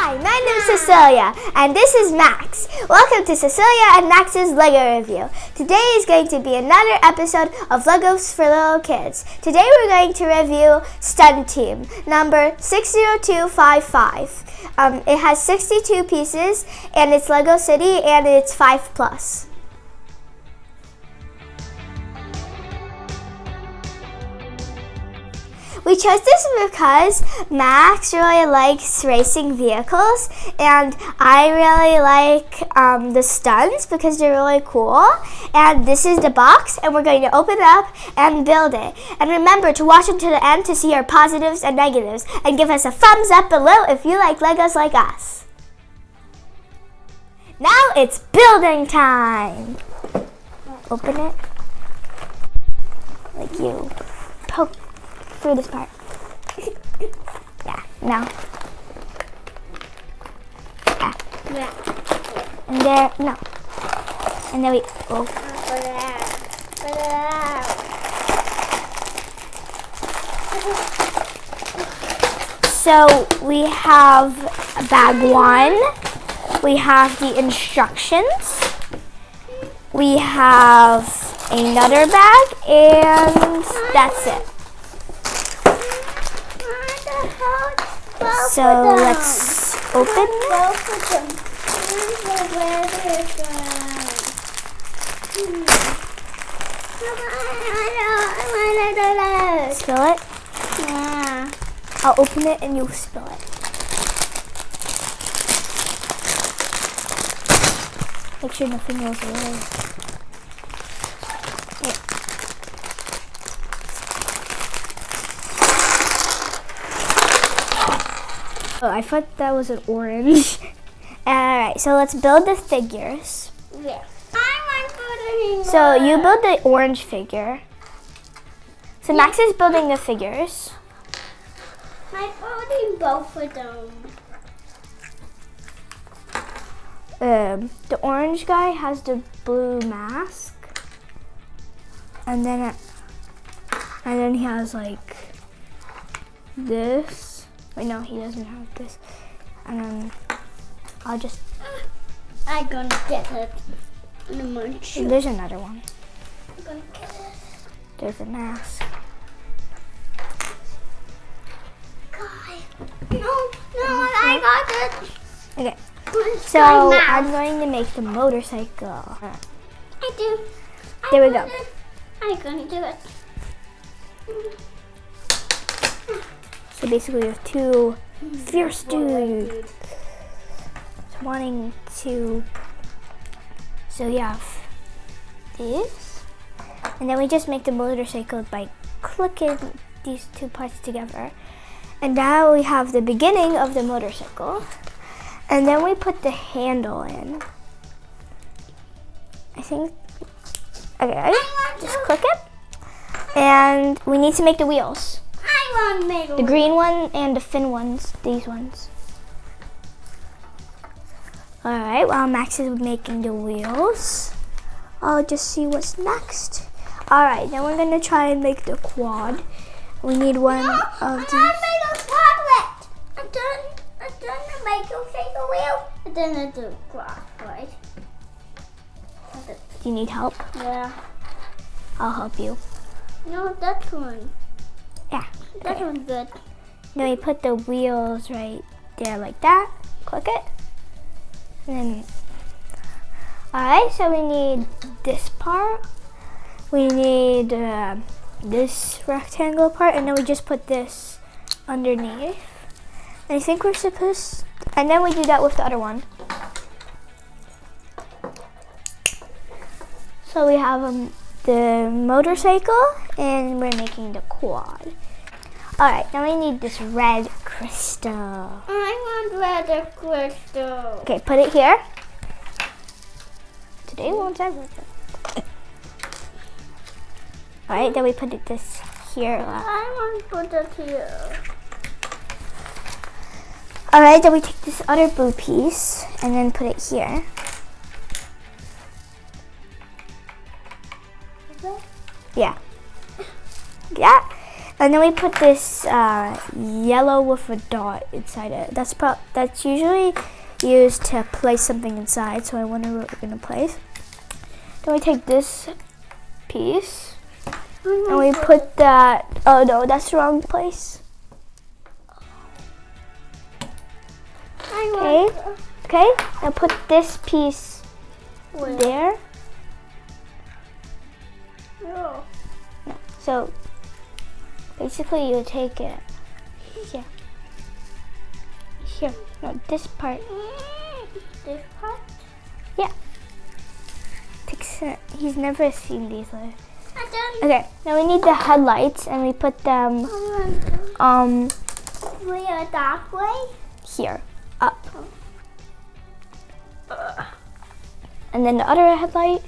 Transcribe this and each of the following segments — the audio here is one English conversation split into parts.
Hi, my name's Cecilia, and this is Max. Welcome to Cecilia and Max's Lego Review. Today is going to be another episode of Legos for Little Kids. Today we're going to review Stunt Team, number 60255. It has 62 pieces, and it's Lego City, and it's 5+. We chose this because Max really likes racing vehicles, and I really like the stunts because they're really cool. And this is the box, and we're going to open it up and build it. And remember to watch until the end to see our positives and negatives, and give us a thumbs up below if you like Legos like us. Now it's building time. Open it like you poke through this part. Yeah, no. Yeah. And there, no. And then we, oh. Put it out. Put it out. So we have bag 1. We have the instructions. We have another bag, and that's it. So let's open both of them. Spill it? Yeah. I'll open it and you'll spill it. Make sure nothing goes away. Oh, I thought that was an orange. Alright, so let's build the figures. Yeah. I want building. So you build the orange figure. So Max is building the figures. I'm building both of them. The orange guy has the blue mask. And then he has like this. Wait, no, he doesn't have this. And then I'll just... I'm gonna get it in a munch. There's another one. I'm gonna get it. There's a mask. No, I got it. Okay, so I'm going to make the motorcycle. I do. There we go. I'm gonna do it. So basically we have two fierce dudes wanting to, so you have this, and then we just make the motorcycle by clicking these two parts together. And now we have the beginning of the motorcycle, and then we put the handle in. I think, okay, just click it, and we need to make the wheels. The green one and the thin ones, these ones. Alright, while Max is making the wheels, I'll just see what's next. Alright, then we're going to try and make the quad. We need one of these. I made a quadlet. I'm done to make you take a wheel. And then I do quad, right? Do you need help? Yeah. I'll help you. No, that one. Yeah. That one's good. Then we put the wheels right there like that. Click it. And then, alright, so we need this part. We need this rectangle part, and then we just put this underneath. And I think we're supposed, and then we do that with the other one. So we have the motorcycle, and we're making the quad. Alright, now we need this red crystal. I want red crystal. Okay, put it here. Today won't have it. Alright, then we put this here. I want to put it here. Alright, then we take this other blue piece and then put it here. Yeah. Yeah. And then we put this yellow with a dot inside it. That's usually used to place something inside, so I wonder what we're gonna place. Then we take this piece and we put that, oh no, that's the wrong place. Okay, now put this piece there. No. So basically you take it here, no, this part. This part? Yeah. He's never seen these. Okay, now we need the headlights and we put them Where, that way? here, up. And then the other headlight.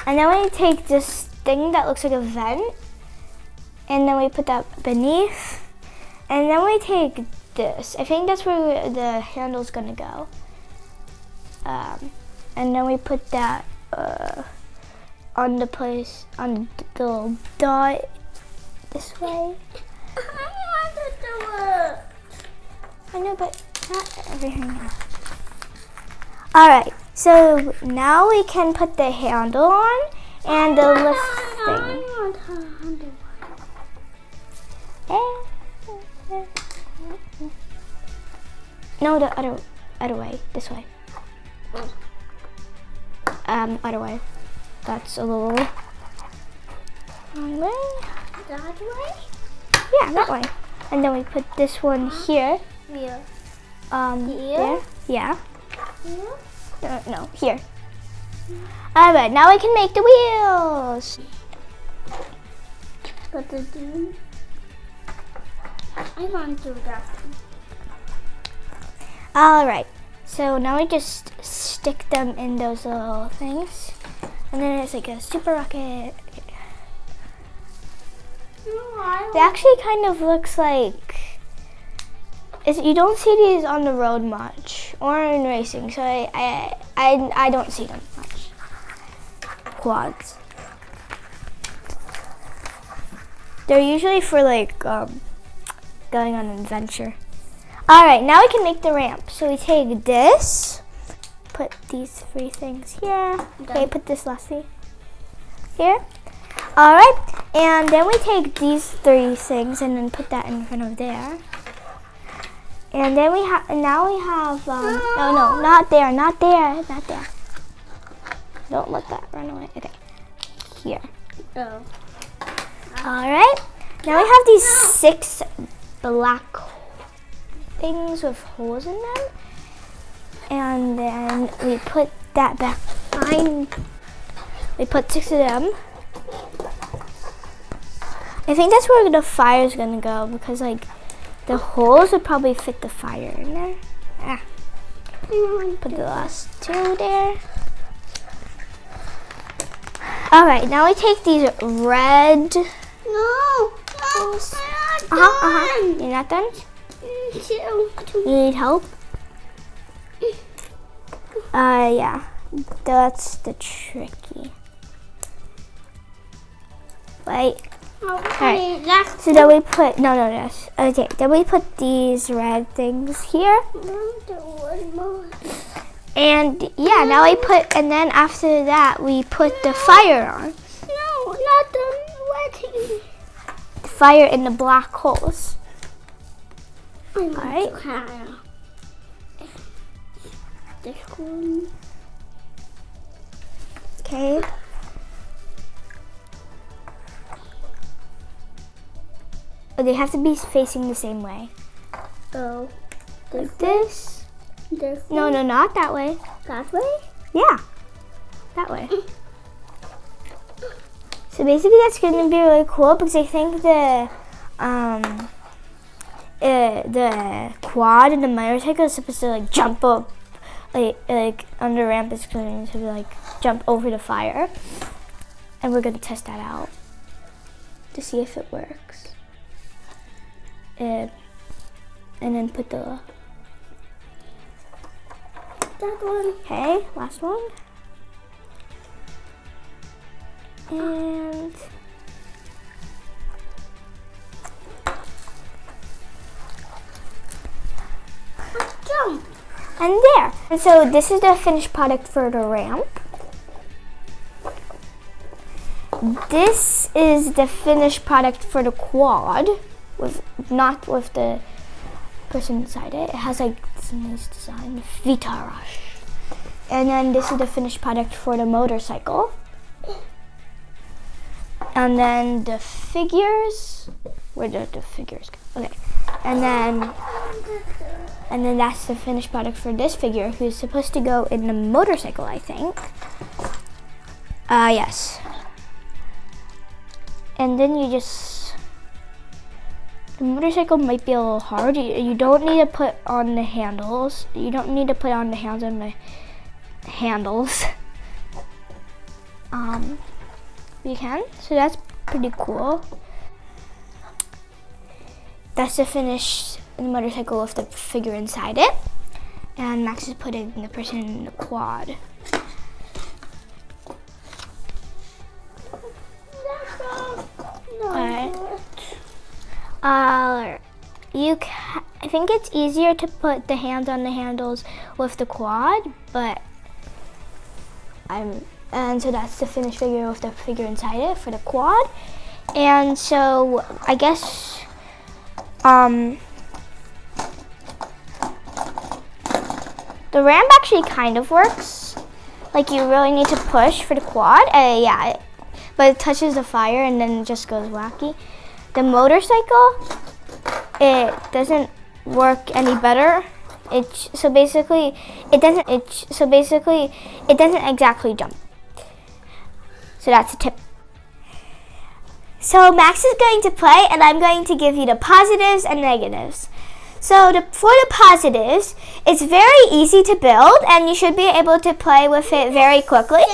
And then we take this thing that looks like a vent and then we put that beneath. And then we take this. I think that's where the handle's gonna go. And then we put that on the little dot this way. I want to do it. I know, but not everything. Alright, so now we can put the handle on and the lift thing. No, the other way, this way. Other way. That's a little wrong way. That way? Yeah, that way. And then we put this one here. Here. Here? There. Yeah. Here? No, here. Alright, now we can make the wheels. What to do? I want to do that. Alright, so now we just stick them in those little things. And then it's like a super rocket. It actually kind of looks like, you don't see these on the road much or in racing, so I don't see them much. Quads. They're usually for like going on an adventure. Alright, now we can make the ramp. So we take this, put these 3 things here. Okay, put this last thing here. Alright, and then we take these 3 things and then put that in front of there. And then now we have, no, not there. Don't let that run away. Okay, here. Oh. Alright, now we have these 6 black things with holes in them. And then we put that back behind. We put 6 of them. I think that's where the fire's gonna go because like the holes would probably fit the fire in there. Put the last 2 there. Alright, now we take these red. No, You're not done? You need help? Yeah. That's the tricky. Wait. Alright. So then we put okay, then we put these red things here. And yeah, now we put, and then after that we put the fire on. No, not the wetting. The fire in the black holes. Alright. This one. Okay. Oh, they have to be facing the same way. Oh. Like this? This No, not that way. That way? Yeah, that way. So basically that's going to be really cool because I think the quad and the motorcycle is supposed to like jump up, like on the ramp is going to like jump over the fire. And we're going to test that out to see if it works. And then put the... That one. Okay, last one. And And there. And so this is the finished product for the ramp. This is the finished product for the quad, not with the person inside it. It has like this nice design, Vitarash. And then this is the finished product for the motorcycle. And then the figures, where did the figures go? Okay. And then that's the finished product for this figure, who's supposed to go in the motorcycle, I think. Yes. And then you just, the motorcycle might be a little hard. You don't need to put on the handles. You don't need to put on the hands on the handles. You can, so that's pretty cool. That's the finished motorcycle with the figure inside it. And Max is putting the person in the quad. I think it's easier to put the hands on the handles with the quad, but and so that's the finished figure with the figure inside it for the quad. And so I guess the ramp actually kind of works. Like you really need to push for the quad. Yeah, but it touches the fire and then it just goes wacky. The motorcycle, it doesn't work any better. It doesn't exactly jump. So that's a tip. So Max is going to play, and I'm going to give you the positives and negatives. So for the positives, it's very easy to build, and you should be able to play with it very quickly.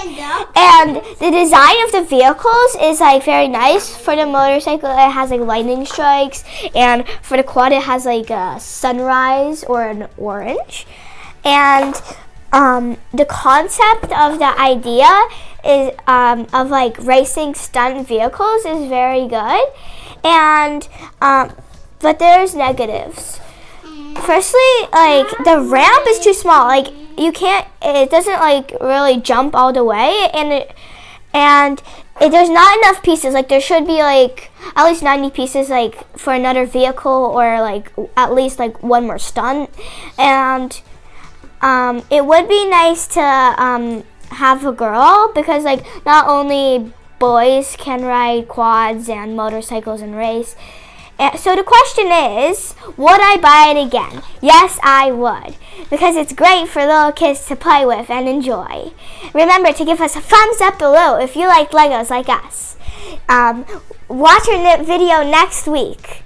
And the design of the vehicles is like very nice. For the motorcycle, it has like lightning strikes, and for the quad, it has like a sunrise or an orange. And the concept of the idea is of like racing stunt vehicles is very good, and but there's negatives. Firstly, like the ramp is too small. Like it doesn't like really jump all the way, and there's not enough pieces. Like there should be like at least 90 pieces like for another vehicle, or like at least like one more stunt. And it would be nice to have a girl, because like not only boys can ride quads and motorcycles and race. So the question is, would I buy it again? Yes, I would, because it's great for little kids to play with and enjoy. Remember to give us a thumbs up below if you like Legos like us. Watch our video next week.